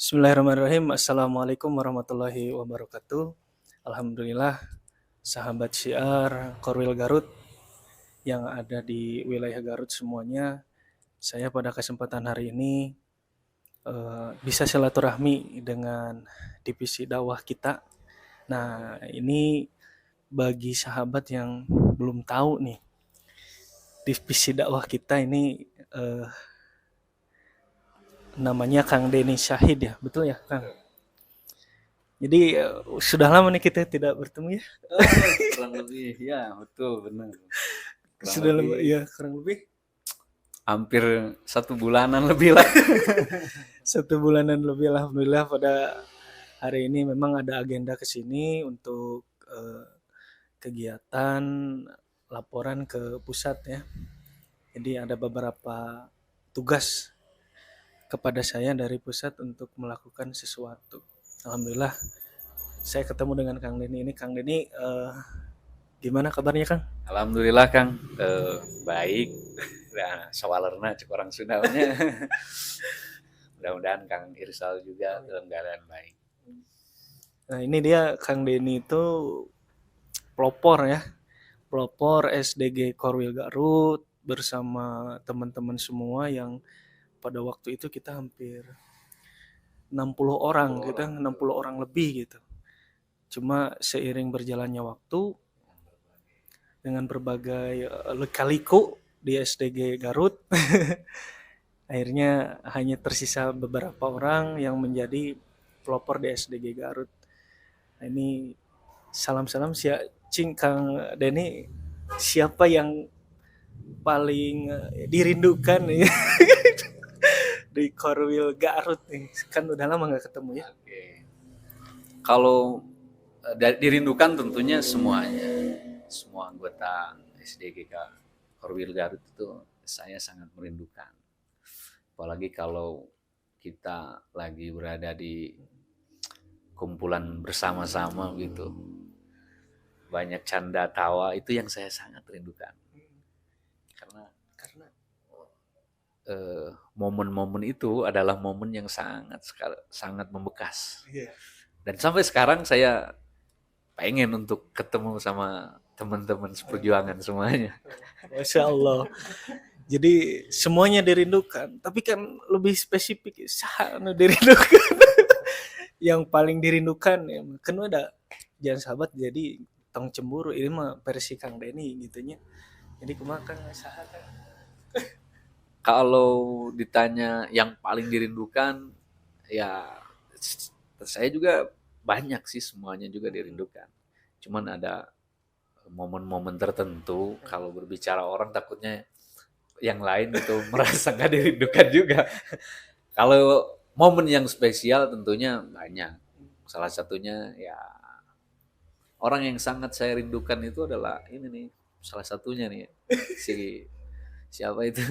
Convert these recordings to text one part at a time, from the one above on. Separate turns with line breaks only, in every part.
Bismillahirrahmanirrahim. Assalamualaikum warahmatullahi wabarakatuh. Alhamdulillah, sahabat syiar Korwil Garut yang ada di wilayah Garut semuanya, saya pada kesempatan hari ini bisa silaturahmi dengan divisi dakwah kita. Nah, ini bagi sahabat yang belum tahu nih, divisi dakwah kita ini eh, namanya Kang Deni Syahid ya, betul ya Kang? Jadi sudah lama nih kita tidak bertemu ya.
Kurang lebih ya betul benar kurang
Sudah lama
lebih
ya, kurang lebih
hampir 1 bulanan lebih lah.
1 bulanan lebih. Alhamdulillah pada hari ini memang ada agenda ke sini untuk kegiatan laporan ke pusat ya. Jadi ada beberapa tugas kepada saya dari pusat untuk melakukan sesuatu. Alhamdulillah saya ketemu dengan Kang Deni ini. Kang Deni gimana kabarnya Kang?
Alhamdulillah Kang, baik. Nah, sawalerna cek orang Sundanya. Mudah-mudahan Kang Irsal juga dalam keadaan baik.
Nah ini dia Kang Deni itu pelopor ya, pelopor SDG Korwil Garut bersama teman-teman semua yang pada waktu itu kita hampir 60 orang gitu, 60 orang lebih gitu. Cuma seiring berjalannya waktu dengan berbagai lika-liku di SDG Garut akhirnya hanya tersisa beberapa orang yang menjadi pelopor di SDG Garut. Nah, ini salam-salam si Cing Kang Deni, siapa yang paling dirindukan nih di Korwil Garut nih, kan udah lama nggak ketemu ya.
Oke. Kalau dirindukan tentunya semuanya, semua anggota SDGK Korwil Garut itu saya sangat merindukan. Apalagi kalau kita lagi berada di kumpulan bersama-sama gitu, banyak canda tawa, itu yang saya sangat rindukan. Karena momen-momen itu adalah momen yang sangat membekas. Dan sampai sekarang saya pengen untuk ketemu sama teman-teman seperjuangan semuanya.
Masya Allah. Jadi semuanya dirindukan, tapi kan lebih spesifik sana dirindukan. Yang paling dirindukan ya, kan ada jangan sahabat jadi tong cemburu ini mah versi Kang Deni gitunya. Jadi kumaha Kang sahabat.
Kalau ditanya yang paling dirindukan, ya saya juga banyak sih, semuanya juga dirindukan. Cuman ada momen-momen tertentu, kalau berbicara orang takutnya yang lain itu merasa nggak dirindukan juga. Kalau momen yang spesial tentunya banyak. Salah satunya ya orang yang sangat saya rindukan itu adalah ini nih, salah satunya nih si siapa itu,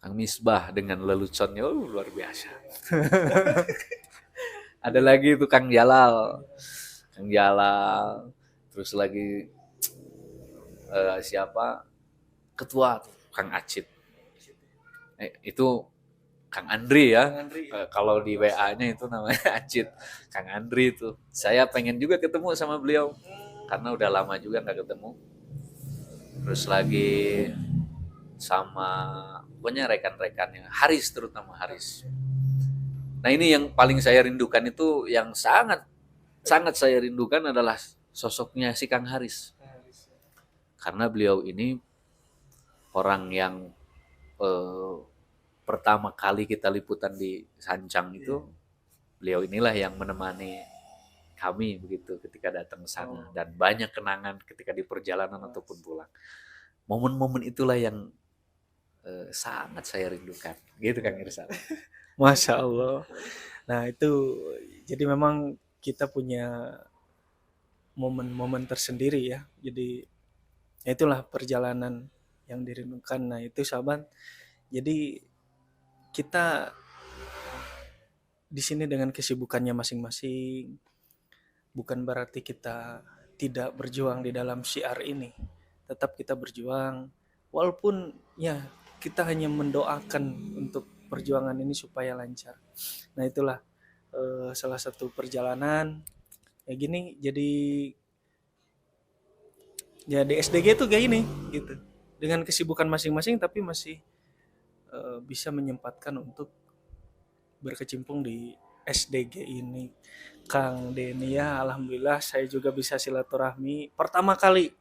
Kang Misbah dengan leluconnya, luar biasa. Ada lagi itu Kang Jalal, terus lagi siapa, ketua Kang Acit, itu Kang Andri ya. Kalau di WA-nya itu namanya Acit, Kang Andri itu. Saya pengen juga ketemu sama beliau karena udah lama juga nggak ketemu. Terus lagi sama pokoknya rekan-rekannya, Haris, terutama Haris. Nah ini yang paling saya rindukan, itu yang sangat sangat saya rindukan adalah sosoknya si Kang Haris. Karena beliau ini orang yang pertama kali kita liputan di Sancang itu, beliau inilah yang menemani kami begitu ketika datang ke sana, dan banyak kenangan ketika di perjalanan ataupun pulang. Momen-momen itulah yang sangat saya rindukan, gitu Kang Irsal.
Masya Allah. Nah itu jadi memang kita punya momen-momen tersendiri ya. Jadi ya itulah perjalanan yang dirindukan. Nah itu sahabat. Jadi kita di sini dengan kesibukannya masing-masing, bukan berarti kita tidak berjuang di dalam syiar ini. Tetap kita berjuang, walaupun ya kita hanya mendoakan untuk perjuangan ini supaya lancar. Nah itulah salah satu perjalanan ya gini, jadi SDG tuh kayak gini gitu, dengan kesibukan masing-masing tapi masih bisa menyempatkan untuk berkecimpung di SDG ini. Kang Denny, ya alhamdulillah saya juga bisa silaturahmi pertama kali,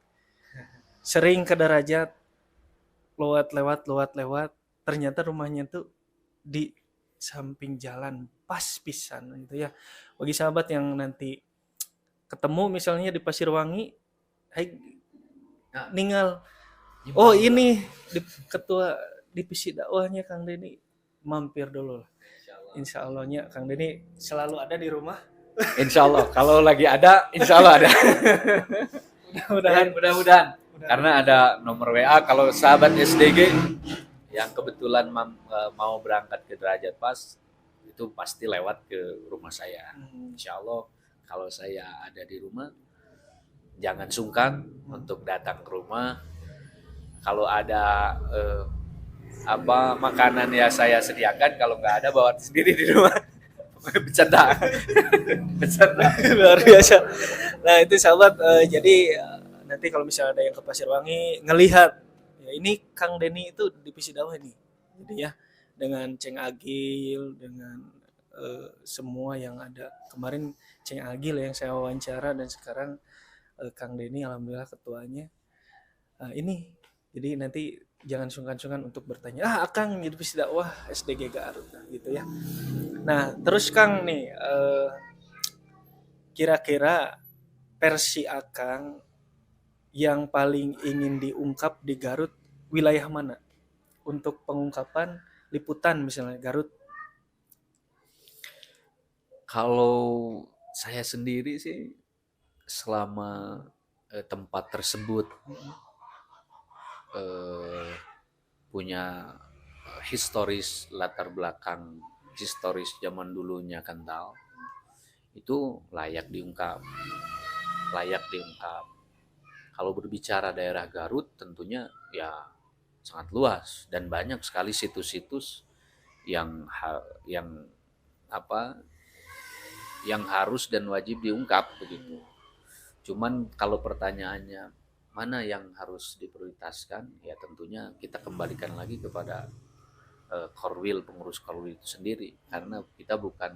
sering ke Darajat, lewat ternyata rumahnya tuh di samping jalan, pas pisan gitu ya. Bagi sahabat yang nanti ketemu misalnya di Pasirwangi, hai
Nah,
ninggal, oh
nyimpang juga.
ini ketua divisi dakwahnya Kang Denny, mampir dulu lah. Insya Allahnya Kang Denny selalu ada di rumah.
Insya Allah, kalau lagi ada, insya Allah ada.
Mudah-mudahan.
Mudah-mudahan. Karena ada nomor WA kalau sahabat SDG yang kebetulan mau berangkat ke Derajat Pas, itu pasti lewat ke rumah saya. Insya Allah kalau saya ada di rumah, jangan sungkan untuk datang ke rumah. Kalau ada makanan ya saya sediakan, kalau nggak ada bawa sendiri di rumah. Bercanda. Bercanda.
Luar biasa. Nah itu sahabat, jadi nanti kalau misalnya ada yang ke Pasirwangi ngelihat ya ini Kang Denny itu divisi dakwah ini, jadi ya dengan Ceng Agil, dengan semua yang ada kemarin, Ceng Agil yang saya wawancara, dan sekarang Kang Denny alhamdulillah ketuanya. Ini jadi nanti jangan sungkan-sungkan untuk bertanya, Akang divisi dakwah SDG Garut gitu ya. Nah terus Kang nih, kira-kira versi Akang yang paling ingin diungkap di Garut wilayah mana untuk pengungkapan liputan misalnya Garut?
Kalau saya sendiri sih selama tempat tersebut punya historis, latar belakang historis zaman dulunya kental, itu layak diungkap. Kalau berbicara daerah Garut tentunya ya sangat luas dan banyak sekali situs-situs yang yang apa yang harus dan wajib diungkap begitu. Cuman kalau pertanyaannya mana yang harus diprioritaskan, ya tentunya kita kembalikan lagi kepada Korwil, pengurus Korwil itu sendiri, karena kita bukan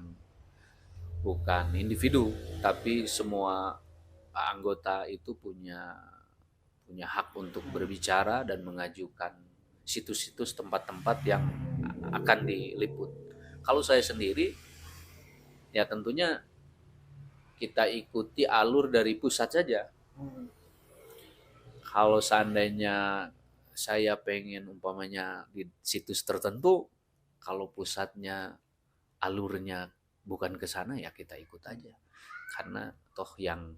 individu, tapi semua anggota itu punya hak untuk berbicara dan mengajukan situs-situs, tempat-tempat yang akan diliput. Kalau saya sendiri ya tentunya kita ikuti alur dari pusat saja. Kalau seandainya saya pengen umpamanya di situs tertentu, kalau pusatnya alurnya bukan ke sana ya kita ikut aja. Karena toh yang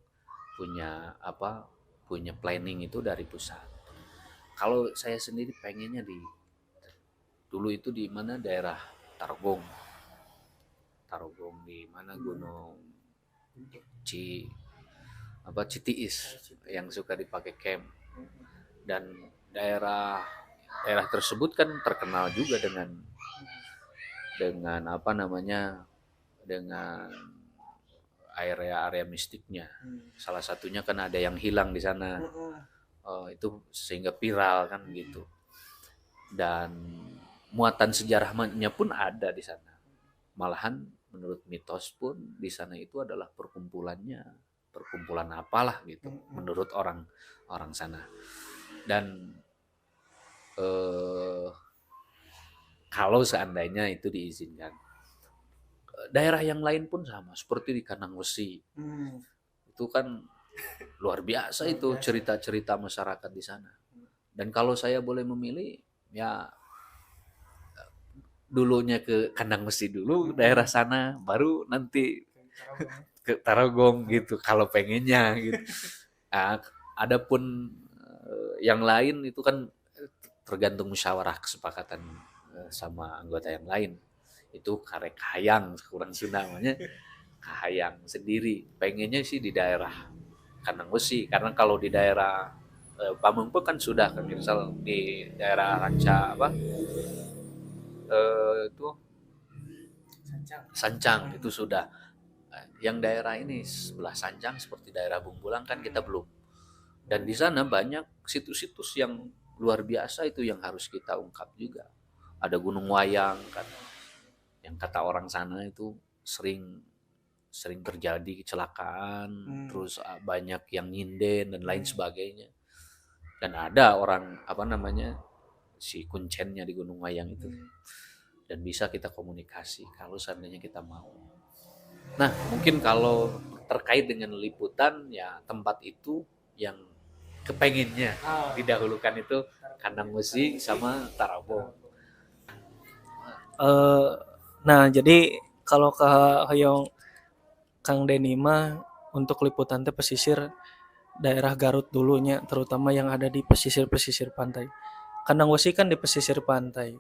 punya planning itu dari pusat. Kalau saya sendiri pengennya dulu itu di mana, daerah Tarogong di mana Gunung Citiis yang suka dipakai camp, dan daerah tersebut kan terkenal juga dengan dengan area mistiknya. Salah satunya kan ada yang hilang di sana, itu sehingga viral kan gitu, dan muatan sejarahnya pun ada di sana. Malahan menurut mitos pun di sana itu adalah perkumpulan apalah gitu menurut orang sana. Dan kalau seandainya itu diizinkan, daerah yang lain pun sama seperti di Kandang Wesi. Itu kan luar biasa itu cerita-cerita masyarakat di sana. Dan kalau saya boleh memilih, ya dulunya ke Kandang Wesi dulu, daerah sana, baru nanti ke Tarogong gitu kalau pengennya gitu. Nah, adapun yang lain itu kan tergantung musyawarah kesepakatan sama anggota yang lain. Itu karek hayang, kurang Sunda namanya, kahayang sendiri. Pengennya sih di daerah Kandang Wesi, karena kalau di daerah Pamengpe kan sudah kan, misal di daerah itu Sancang itu sudah. Yang daerah ini sebelah Sancang seperti daerah Bungbulang kan kita belum. Dan di sana banyak situs-situs yang luar biasa itu yang harus kita ungkap juga. Ada Gunung Wayang kan, yang kata orang sana itu sering sering terjadi kecelakaan, terus banyak yang nyinden dan lain sebagainya. Dan ada orang apa namanya si kuncennya di Gunung Wayang itu, dan bisa kita komunikasi kalau seandainya kita mau. Nah, mungkin kalau terkait dengan liputan ya tempat itu yang kepenginnya didahulukan itu Kandang Musi sama Tarabo.
Nah, jadi kalau ke Hoyong Kang Deni mah untuk liputan teh pesisir daerah Garut dulunya, terutama yang ada di pesisir-pesisir pantai. Kandang Wesi kan di pesisir pantai.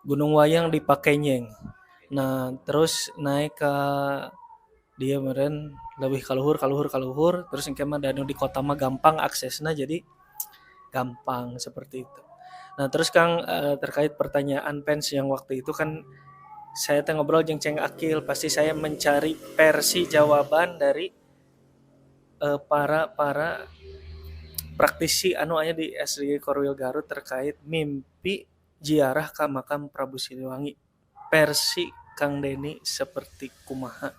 Gunung Wayang di Pakenyeng. Nah, terus naik ke dia meren lebih kaluhur terus yang kemah danu di kota mah gampang aksesnya jadi gampang seperti itu. Nah, terus Kang terkait pertanyaan fans yang waktu itu kan saya teh ngobrol jeung Ceng Akil, pasti saya mencari versi jawaban dari para praktisi anu aya di SDG Korwil Garut terkait mimpi ziarah ke makam Prabu Siliwangi. Versi Kang Deni seperti kumaha?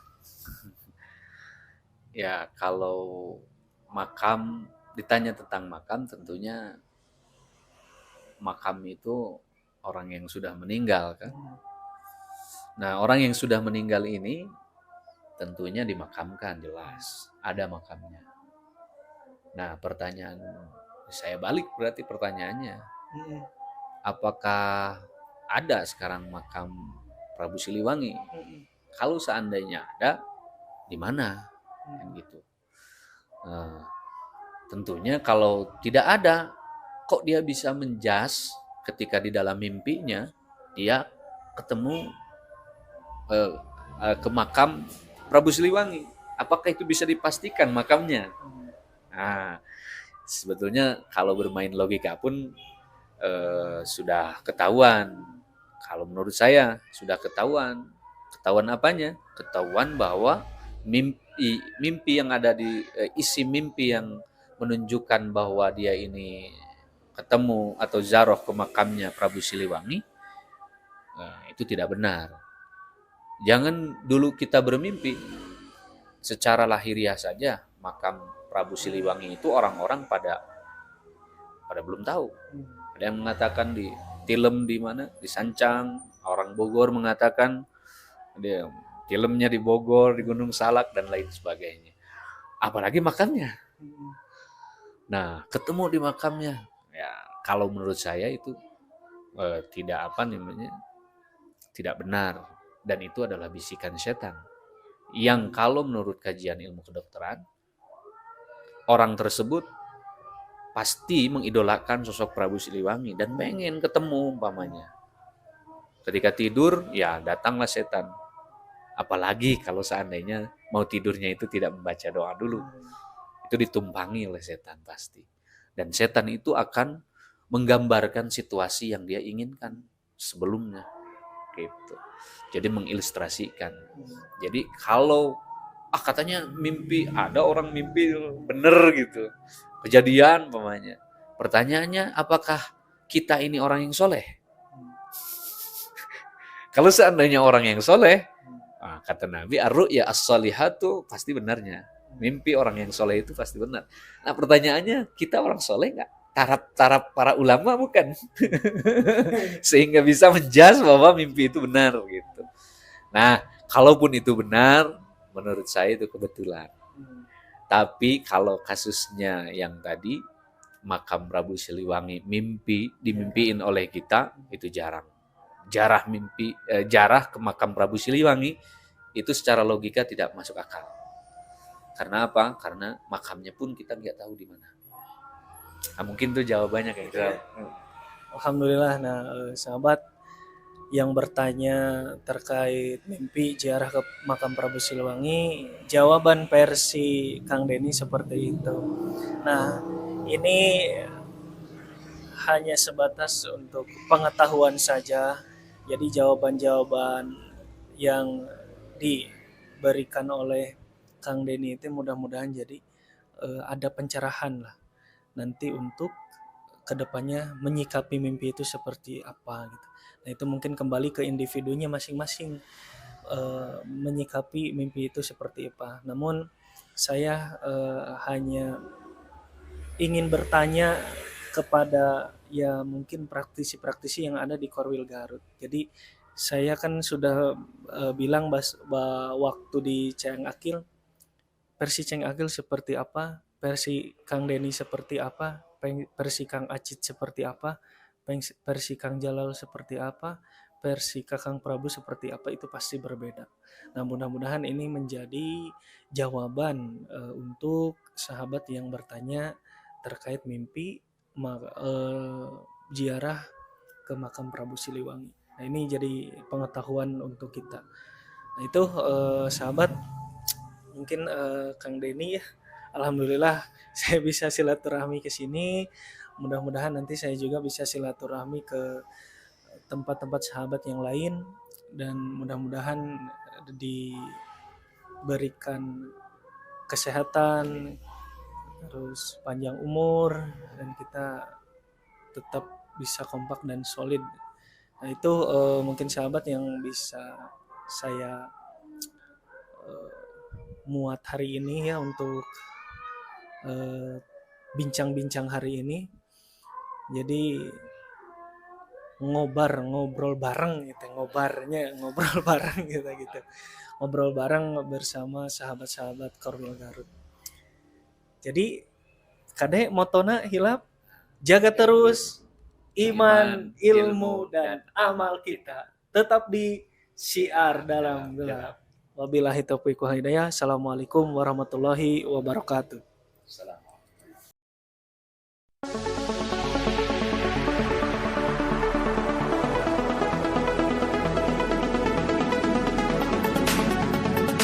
Ya, kalau makam, ditanya tentang makam, tentunya makam itu orang yang sudah meninggal kan. Nah, orang yang sudah meninggal ini tentunya dimakamkan, jelas ada makamnya. Nah, pertanyaan saya balik berarti pertanyaannya, apakah ada sekarang makam Prabu Siliwangi? Kalau seandainya ada, di mana? Kan gitu. Nah, tentunya kalau tidak ada, kok dia bisa menjas ketika di dalam mimpinya dia ketemu ke makam Prabu Siliwangi? Apakah itu bisa dipastikan makamnya? Nah, sebetulnya kalau bermain logika pun sudah ketahuan. Kalau menurut saya sudah ketahuan. Ketahuan apanya? Ketahuan bahwa mimpi yang ada di isi mimpi yang menunjukkan bahwa dia ini ketemu atau zaroh ke makamnya Prabu Siliwangi, itu tidak benar. Jangan dulu kita bermimpi secara lahiriah saja makam Prabu Siliwangi itu orang-orang pada belum tahu. Ada yang mengatakan di Tilem di mana? Di Sancang. Orang Bogor mengatakan dia Tilemnya di Bogor, di Gunung Salak dan lain sebagainya. Apalagi makamnya. Nah, ketemu di makamnya. Ya, kalau menurut saya itu tidak tidak benar, dan itu adalah bisikan setan. Yang kalau menurut kajian ilmu kedokteran, orang tersebut pasti mengidolakan sosok Prabu Siliwangi dan pengen ketemu umpamanya. Ketika tidur, ya datanglah setan. Apalagi kalau seandainya mau tidurnya itu tidak membaca doa dulu. Itu ditumpangi oleh setan pasti. Dan setan itu akan menggambarkan situasi yang dia inginkan sebelumnya. Gitu. Jadi mengilustrasikan. Jadi kalau katanya mimpi, ada orang mimpi bener gitu. Kejadian umpamanya. Pertanyaannya, apakah kita ini orang yang soleh? Kalau seandainya orang yang soleh, kata Nabi, ar-ru'ya as-solihatu pasti benarnya. Mimpi orang yang soleh itu pasti benar. Nah, pertanyaannya, kita orang soleh nggak? Taraf para ulama bukan? Sehingga bisa menjas bahwa mimpi itu benar gitu. Nah, kalaupun itu benar, menurut saya itu kebetulan. Tapi kalau kasusnya yang tadi, makam Prabu Siliwangi dimimpiin oleh kita, itu jarang. Jarah ke makam Prabu Siliwangi itu secara logika tidak masuk akal. Karena apa? Karena makamnya pun kita nggak tahu di mana. Nah, mungkin tuh jawabannya kayak gitu.
Alhamdulillah. Nah, sahabat yang bertanya terkait mimpi ziarah ke makam Prabu Siliwangi, jawaban versi Kang Deni seperti itu. Nah, ini hanya sebatas untuk pengetahuan saja Jadi jawaban-jawaban yang diberikan oleh Kang Denny itu mudah-mudahan jadi ada pencerahan lah nanti untuk kedepannya menyikapi mimpi itu seperti apa gitu. Nah itu mungkin kembali ke individunya masing-masing menyikapi mimpi itu seperti apa. Namun saya hanya ingin bertanya kepada ya mungkin praktisi-praktisi yang ada di Korwil Garut. Jadi saya kan sudah bilang waktu di Ceng Akil, versi Ceng Akil seperti apa, versi Kang Denny seperti apa, versi Kang Acit seperti apa, versi Kang Jalal seperti apa, versi Kakang Prabu seperti apa, itu pasti berbeda. Nah mudah-mudahan ini menjadi jawaban untuk sahabat yang bertanya terkait mimpi ziarah ke makam Prabu Siliwangi. Nah ini jadi pengetahuan untuk kita. Nah itu sahabat, mungkin Kang Denny ya, alhamdulillah saya bisa silaturahmi ke sini. Mudah-mudahan nanti saya juga bisa silaturahmi ke tempat-tempat sahabat yang lain, dan mudah-mudahan diberikan kesehatan, terus panjang umur, dan kita tetap bisa kompak dan solid. Nah itu mungkin sahabat yang bisa saya muat hari ini ya untuk bincang-bincang hari ini. Jadi ngobrol bareng gitu, ngobrol bareng gitu, ngobrol bareng bersama sahabat-sahabat Korwil Garut. Jadi kadek motona hilap, jaga terus iman, ilmu, dan amal kita tetap di syiar dalam gelap. Wabillahi taufiq wal hidayah. Assalamualaikum warahmatullahi wabarakatuh.
Assalamualaikum.